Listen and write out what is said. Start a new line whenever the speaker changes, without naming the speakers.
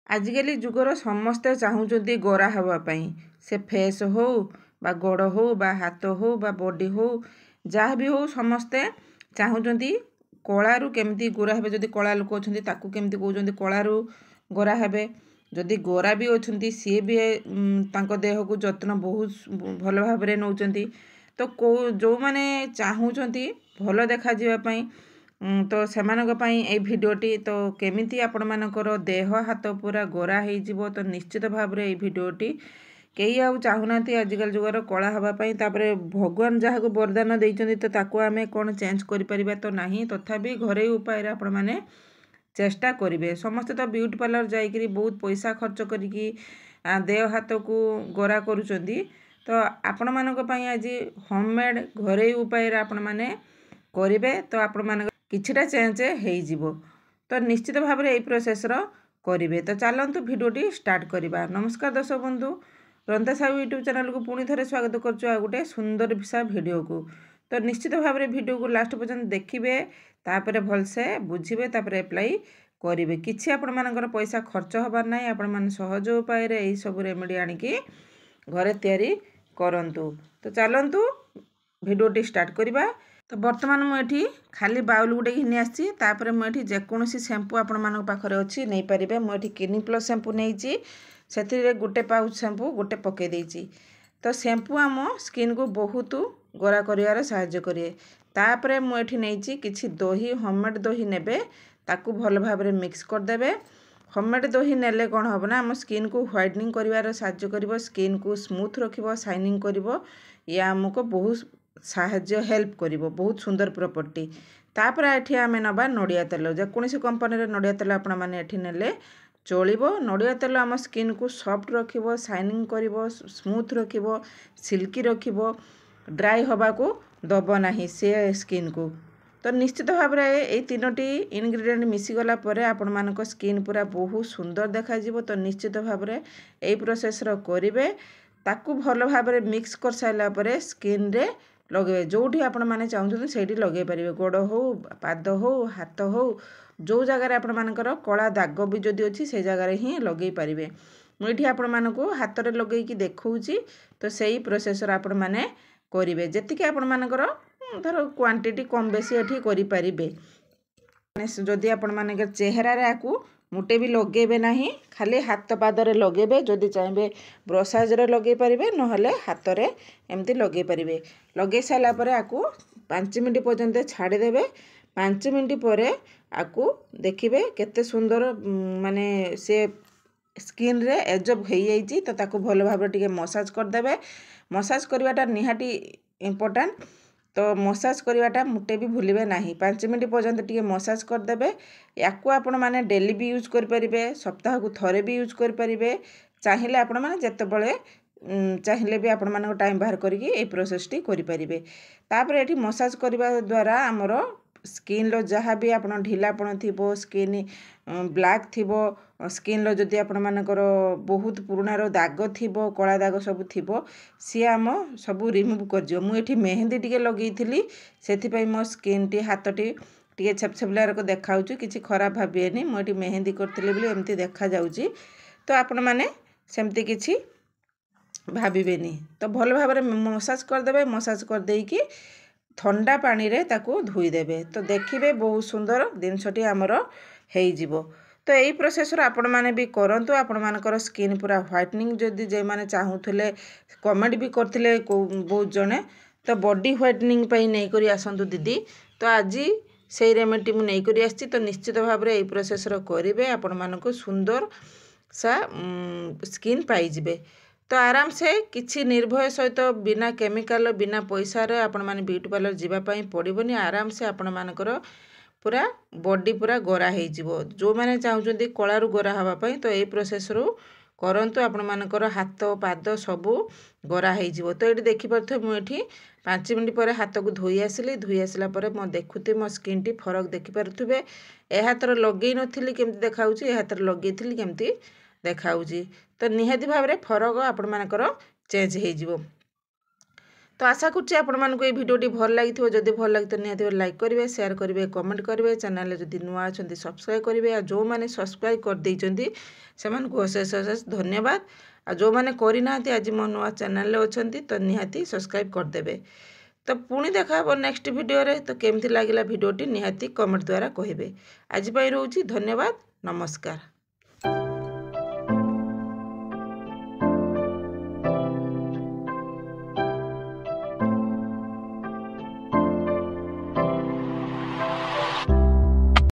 आजिकल जुगर समस्ते चाहूँगी गोरा हाँवाई से फेस हो बा गोड़ हो बा हाथ हो बा बॉडी हो जहाँ भी हो समस्ते चाहूँगी कलारू केमती गोरा हे जदि कला लोक अच्छा ताकू केमती कहते कलारू गोरा हे जदि गोरा भी अच्छा सी भी तांको देह को जत्न बहुत भल भाव नौकरी तो जो मैंने चाहूँगी भल देखा जावाई तो से भिडटी तो केमिति आपण मानकर देह हाथ पूरा गोरा हो तो निश्चित भाव में भिडटी कई आउ चाहूना आजिकल जुगर कला हाँवाई तापर भगवान जहाँ को वरदान देते तो ताको आमे कौन चेंज कर तो नहीं तथापि घरे उपाय आपण मैंने चेष्टा करेंगे समस्ते तो ब्यूटी पार्लर जाकरी बहुत पैसा खर्च करिकी देह हाथ को गोरा करुँच तो आपण मानक आज होममेड घरे उपाय आपण मैंने करेंगे तो आपण मान किछिटा चेंज हो तो निश्चित भाव में यही प्रोसेस करेंगे तो चलतु भिडियोटी स्टार्ट करवा। नमस्कार दर्शक बंधु, रंता साहू यूट्यूब चैनल को पुणी थे स्वागत करुँ गोटे सुंदर सा भिडियो को। तो निश्चित भाव में भिडियो को लास्ट पर्यंत देखिए तापर भलसे बुझे तापर एप्लाई करेंगे किसी आपण मानकर पैसा खर्च हबार ना आपण मैंने सहज उपाय यही सब रेमेडी आणिकी घरे तैयारी करंतु। तो चलतु भिडियोटी स्टार्ट करवा। तो बर्तमान मुझे खाली बाउल गुटे घिनी आसपर मुझे जेकोसी शैम्पू आपण मान पाखे अच्छी नहीं पारे मुझे क्लिनिक प्लस शैम्पू नहीं से गोटे पाउच शैम्पू गोटे पकई देती तो शैम्पू आम स्किन को बहुत गोरा कर साहाय्य करे। तापर मुझे नहीं कि दही होममेड दही ने ताकू भल भाव में मिक्स करदे। होममेड दही नेले कौन हम ना आम स्किन को व्हाइटनिंग कर साहाय्य कर स्किन को स्मूथ रखिब शाइनिंग कर या आमको बहुत साहाय्य हेल्प करिवो बहुत सुंदर प्रॉपर्टी। तापर एठी आमे नबा नडिया तेल जेकोसी कंपनी रे नडिया तेल आपण माने एठी नेले चलिबो। नडिया तेल आम स्किन को सॉफ्ट रखिबो शाइनिंग करिवो स्मूथ रखिबो सिल्की रखिबो ड्राई हवा को दबो नाही से स्किन को। तो निश्चित भाव में ये तीनोटी इनग्रेडिएंट मिसीगला आपण मानक स्किन पूरा बहुत सुंदर देखा जिवो। तो निश्चित भाव में यही प्रोसेस करेंगे ताकू भल भाव में मिक्स कर सारा पर स्किन रे लगे जोठी आपण माने चाहते से लगे पारे गोड़ हो पाद हो हाथ हो जो जगार आपण मानकर कला दाग भी जदि अच्छी से जगार ही लगे पारे। मुझे आपण मानक हाथ में लगे देखौची तो सही प्रोसेस आपण माने करेंगे जी आपण मानकर धर क्वांटिटी कम बेसी एठी करि पारिबे। जदि आपण माने चेहरा रे आकू मुटे भी लगेबे नहीं खाली हाथ पादरे लगेबे जदि चाहिए ब्रशाज रे लगे पारिबे नहले हाथ रे एमती लगे पारिबे। लगे साला परे आकू 5 मिनट पर्यंत छाड़ी देबे। 5 मिनट पर आकू देखिबे केते सुंदर माने से स्किन रे एजब हो जाइए तो ताकू भल भाव टिके मसाज कर देबे। मसाज करवाटा निहाटी इम्पोर्टेंट तो मसाज करवाटा मुटे भी भूलिबे नहीं। 5 मिनट पर्यंत टिके मसाज करदे। याकू आपण माने डेली भी यूज कर परिबे सप्ताह को थरे भी यूज कर परिबे चाहिए आपण माने जेतेबेले चाहिए भी आपण माने टाइम बाहर करके ए प्रोसेस टी करि परिबे। तापर एठी मसाज करबा द्वारा हमर स्किन लो जहाँ भी आपण ढिलापण थिबो स्किन ब्लैक थिबो स्किन लो जदि आपण मानकर बहुत पुराणार दाग थिबो कला दाग सब थिबो सी आम सब रिमूव कर दियो। मु एठी मेहंदी टिके लगेइथिली सेथि पई मो स्किन टी हाथटी टिके छपछपलार को देखाउची किछि खराब भाबिएनी मु एठी मेहंदी करथिले बोली एमती देखा जाउची तो आपण माने सेमती किछि भाबिबेनी। तो भल भाव में मसाज करदे मसाज कर देकी ठंडा पानी रे ताकू धोई देबे तो देखिबे बहुत सुंदर जिनसटी आमर हेई जिवो। तो यही प्रोसेस आपण माने भी करंतु आपण मानकर स्किन पूरा व्हाइटनिंग जदि जे माने चाहूले कमेंट भी करथिले बहुत जने तो बॉडी व्हाइटनिंग पई नै करी आसंतु दीदी तो आज से रेमेडी मु नै करी आछि। तो निश्चित भाव में यही प्रोसेस करेंगे आपण मानको सुंदर सा स्किन पाई जिवे। तो आराम से किसी निर्भय सहित बिना केमिकल बिना पैसा रे आपण माने ब्यूटी पार्लर जीवा पई पड़िबनी। आराम से आपण मानकर पूरा बॉडी पूरा गोरा हो जिवो। जो माने चाहउछन्ती कलारू गोरा हवा पई तो ए प्रोसेस रो करंतु आपण मानकर हाथ पाद सबू गोरा हो जिवो। तो ये देखि परथे मु एठी 5 मिनट पर हाथ को धोई आसला पर मो देखुते मो स्किन टी फरक देखि परथुबे। ए हाथर लगेई नथिली केमती देखाउची ए हाथर लगेइथिली केमती देखाउची तो निहाती भाव में फरक आपण मानकर चेंज हो जिवो। तो आशा करुच्ची आपको ये भिडियोटी भल लगी जदि भल लगी तो निहाती लाइक करेंगे शेयर करेंगे कमेंट करेंगे चैनल जदि नुआ अच्छा सब्सक्राइब करेंगे और जो मैंने सब्सक्राइब कर देइचंती सेमानकु अशेष अशेष धन्यवाद आ जो मैंने करना आज मो नुआ चैनल अच्छा तो निहाती सब्सक्राइब करदे। तो पुणी देखा नेक्स्ट वीडियो रे तो केमती लगिला भिडियोटी निहाती कमेंट द्वारा कहिबे। आज रोची धन्यवाद नमस्कार।